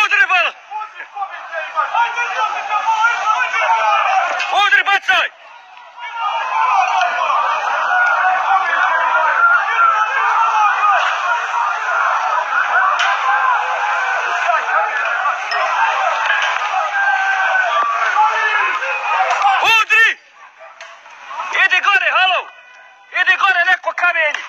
Udri bal! Udri, bacaj! Udri! Idi gore, halo! Idi gore, neko kamenje!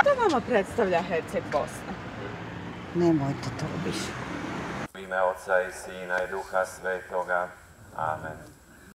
Što vama predstavlja Herceg Bosne? Nemojte to više. U ime Oca i Sina i Duha Svetoga. Amen.